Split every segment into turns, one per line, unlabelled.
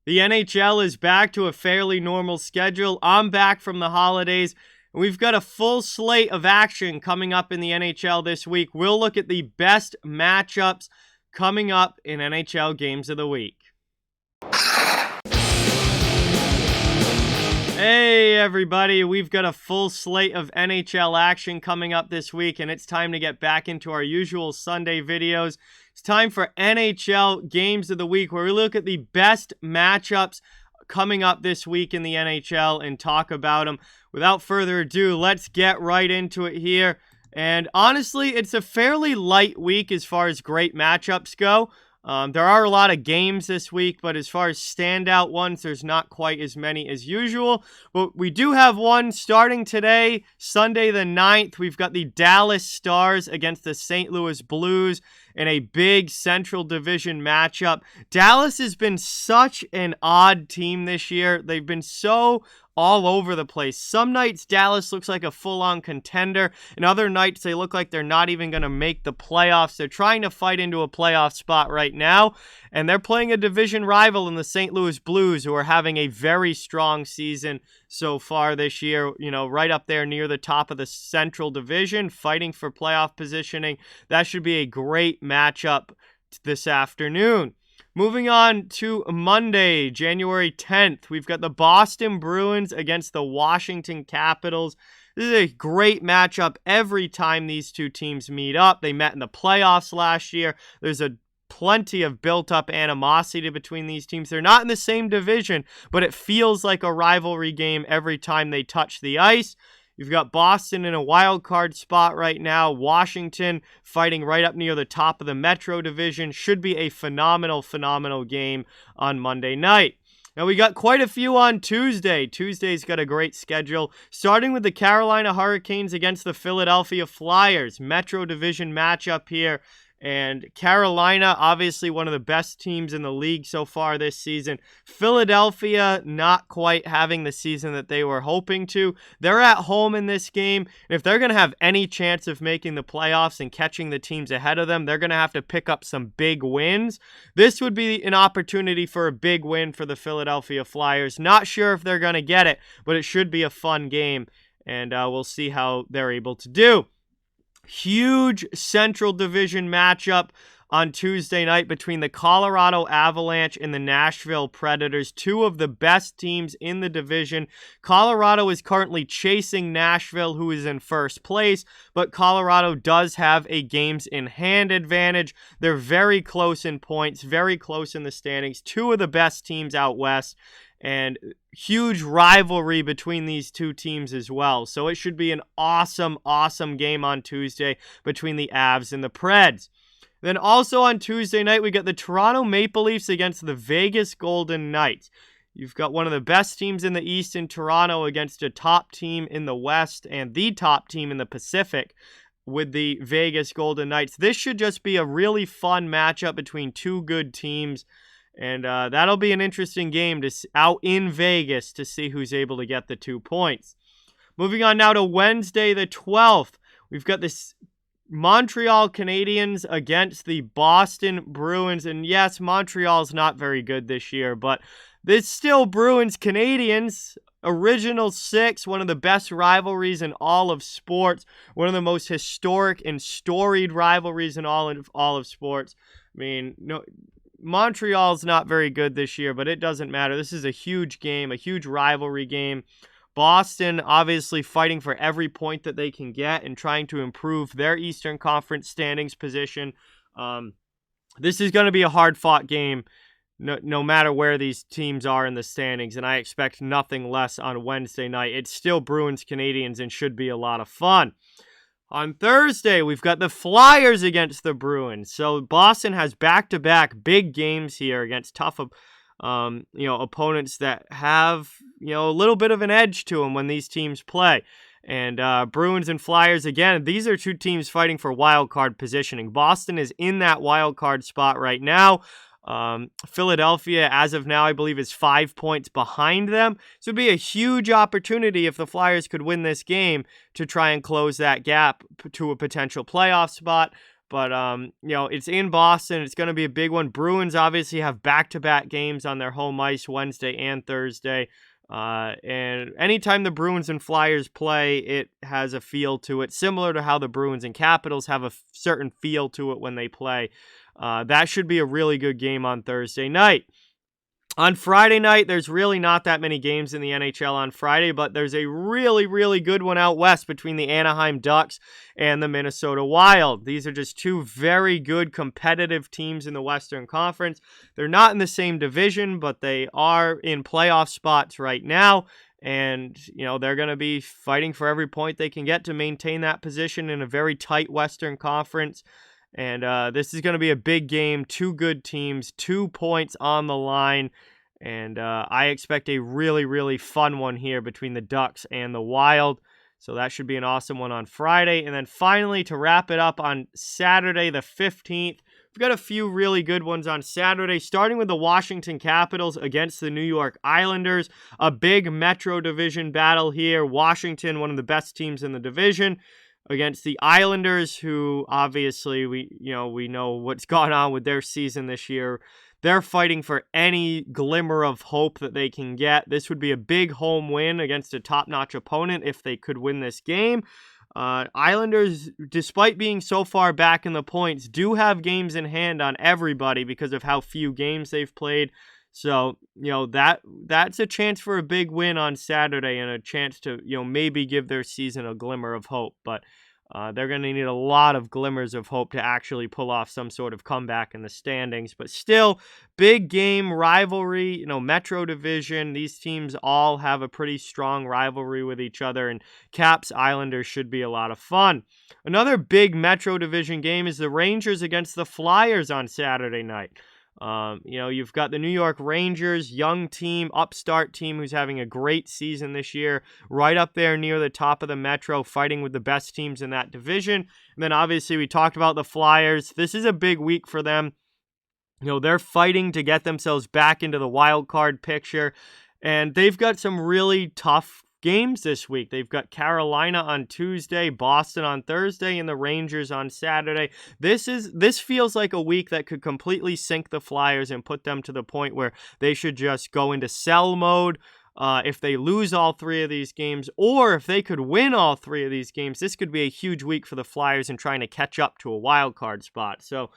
The NHL is back to a fairly normal schedule. I'm back from the holidays. And we've got a full slate of action coming up in the NHL this week. We'll look at the best matchups coming up in NHL Games of the Week. Hey everybody, we've got a full slate of NHL action coming up this week, and it's time to get back into our usual Sunday videos. It's time for NHL Games of the Week, where we look at the best matchups coming up this week in the NHL and talk about them. Without further ado, let's get right into it here. And honestly, it's a fairly light week as far as great matchups go. There are a lot of games this week, but as far as standout ones, there's not quite as many as usual. But we do have one starting today, Sunday the 9th. We've got the Dallas Stars against the St. Louis Blues in a big Central Division matchup. Dallas has been such an odd team this year. They've been so all over the place. Some nights Dallas looks like a full-on contender, and other nights they look like they're not even going to make the playoffs. They're trying to fight into a playoff spot right now, and they're playing a division rival in the St. Louis Blues, who are having a very strong season so far this year, you know, right up there near the top of the Central Division, fighting for playoff positioning. That should be a great matchup this afternoon. Moving on to Monday, January 10th, we've got the Boston Bruins against the Washington Capitals. This is a great matchup every time these two teams meet up. They met in the playoffs last year. There's plenty of built-up animosity between these teams. They're not in the same division, but it feels like a rivalry game every time they touch the ice. You've got Boston in a wild card spot right now. Washington fighting right up near the top of the Metro Division. Should be a phenomenal game on Monday night. Now, we got quite a few on Tuesday. Tuesday's got a great schedule, starting with the Carolina Hurricanes against the Philadelphia Flyers. Metro Division matchup here. And Carolina, obviously one of the best teams in the league so far this season. Philadelphia, not quite having the season that they were hoping to. They're at home in this game. And if they're going to have any chance of making the playoffs and catching the teams ahead of them, they're going to have to pick up some big wins. This would be an opportunity for a big win for the Philadelphia Flyers. Not sure if they're going to get it, but it should be a fun game. And we'll see how they're able to do. Huge Central Division matchup on Tuesday night between the Colorado Avalanche and the Nashville Predators, two of the best teams in the division. Colorado is currently chasing Nashville, who is in first place, but Colorado does have a games-in-hand advantage. They're very close in points, very close in the standings, two of the best teams out west. And huge rivalry between these two teams as well. So it should be an awesome game on Tuesday between the Avs and the Preds. Then also on Tuesday night, we got the Toronto Maple Leafs against the Vegas Golden Knights. You've got one of the best teams in the East in Toronto against a top team in the West and the top team in the Pacific with the Vegas Golden Knights. This should just be a really fun matchup between two good teams. And that'll be an interesting game out in Vegas to see who's able to get the 2 points. Moving on now to Wednesday the 12th. We've got this Montreal Canadiens against the Boston Bruins. And yes, Montreal's not very good this year, but it's still Bruins Canadiens. Original Six, one of the best rivalries in all of sports. One of the most historic and storied rivalries in all of sports. I mean, no... Montreal's not very good this year, but it doesn't matter. This is a huge game, a huge rivalry game. Boston obviously fighting for every point that they can get and trying to improve their Eastern Conference standings position. This is going to be a hard-fought game no matter where these teams are in the standings, and I expect nothing less on Wednesday night. It's still Bruins Canadiens and should be a lot of fun. On Thursday, we've got the Flyers against the Bruins. So Boston has back-to-back big games here against tough, opponents that have, a little bit of an edge to them when these teams play. And Bruins and Flyers, again, these are two teams fighting for wild card positioning. Boston is in that wild card spot right now. Philadelphia, as of now, I believe is 5 points behind them. So it'd be a huge opportunity if the Flyers could win this game to try and close that gap to a potential playoff spot. But, it's in Boston. It's going to be a big one. Bruins obviously have back-to-back games on their home ice Wednesday and Thursday. And anytime the Bruins and Flyers play, it has a feel to it, similar to how the Bruins and Capitals have a certain feel to it when they play. That should be a really good game on Thursday night. On Friday night, there's really not that many games in the NHL on Friday, but there's a really, really good one out west between the Anaheim Ducks and the Minnesota Wild. These are just two very good competitive teams in the Western Conference. They're not in the same division, but they are in playoff spots right now. And, they're going to be fighting for every point they can get to maintain that position in a very tight Western Conference. And this is going to be a big game. Two good teams, 2 points on the line. And I expect a really, really fun one here between the Ducks and the Wild. So that should be an awesome one on Friday. And then finally, to wrap it up on Saturday the 15th, we've got a few really good ones on Saturday, starting with the Washington Capitals against the New York Islanders. A big Metro Division battle here. Washington, one of the best teams in the division, against the Islanders, who obviously we know what's gone on with their season this year. They're fighting for any glimmer of hope that they can get. This would be a big home win against a top-notch opponent if they could win this game. Islanders, despite being so far back in the points, do have games in hand on everybody because of how few games they've played. So, that's a chance for a big win on Saturday and a chance to, maybe give their season a glimmer of hope. But they're going to need a lot of glimmers of hope to actually pull off some sort of comeback in the standings. But still, big game rivalry, Metro Division. These teams all have a pretty strong rivalry with each other, and Caps Islanders should be a lot of fun. Another big Metro Division game is the Rangers against the Flyers on Saturday night. You've got the New York Rangers, young team, upstart team who's having a great season this year, right up there near the top of the Metro, fighting with the best teams in that division. And then obviously we talked about the Flyers. This is a big week for them. They're fighting to get themselves back into the wild card picture, and they've got some really tough games this week. They've got Carolina on Tuesday, Boston on Thursday, and the Rangers on Saturday. This feels like a week that could completely sink the Flyers and put them to the point where they should just go into sell mode. If they lose all three of these games, or if they could win all three of these games, this could be a huge week for the Flyers in trying to catch up to a wild card spot. So,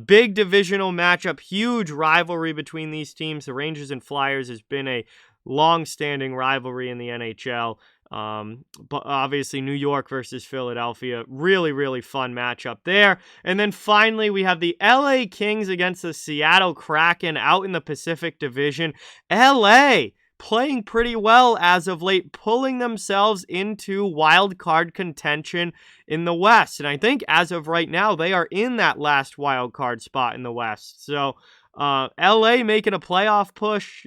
big divisional matchup, huge rivalry between these teams. The Rangers and Flyers has been a long-standing rivalry in the NHL. But obviously New York versus Philadelphia, really, really fun matchup there. And then finally, we have the LA Kings against the Seattle Kraken out in the Pacific Division. LA playing pretty well as of late, pulling themselves into wild card contention in the West. And I think as of right now, they are in that last wild card spot in the West. So LA making a playoff push,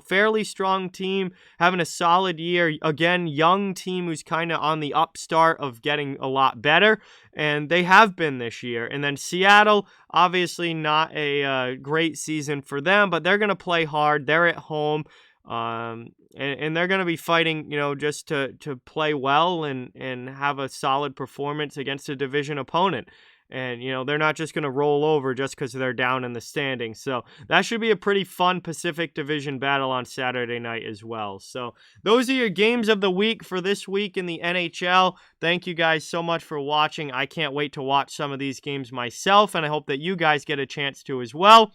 fairly strong team, having a solid year. Again, young team who's kind of on the upstart of getting a lot better, and they have been this year. And then Seattle, obviously not a great season for them, but they're going to play hard. They're at home. And they're going to be fighting, just to play well and have a solid performance against a division opponent. And, they're not just going to roll over just because they're down in the standings. So that should be a pretty fun Pacific Division battle on Saturday night as well. So those are your games of the week for this week in the NHL. Thank you guys so much for watching. I can't wait to watch some of these games myself, and I hope that you guys get a chance to as well.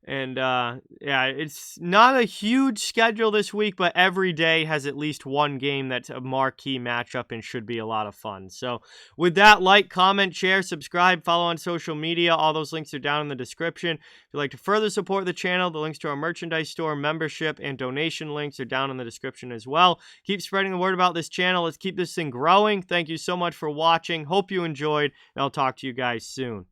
And, it's not a huge schedule this week, but every day has at least one game that's a marquee matchup and should be a lot of fun. So with that, like, comment, share, subscribe, follow on social media. All those links are down in the description. If you'd like to further support the channel, the links to our merchandise store, membership, and donation links are down in the description as well. Keep spreading the word about this channel. Let's keep this thing growing. Thank you so much for watching. Hope you enjoyed, and I'll talk to you guys soon.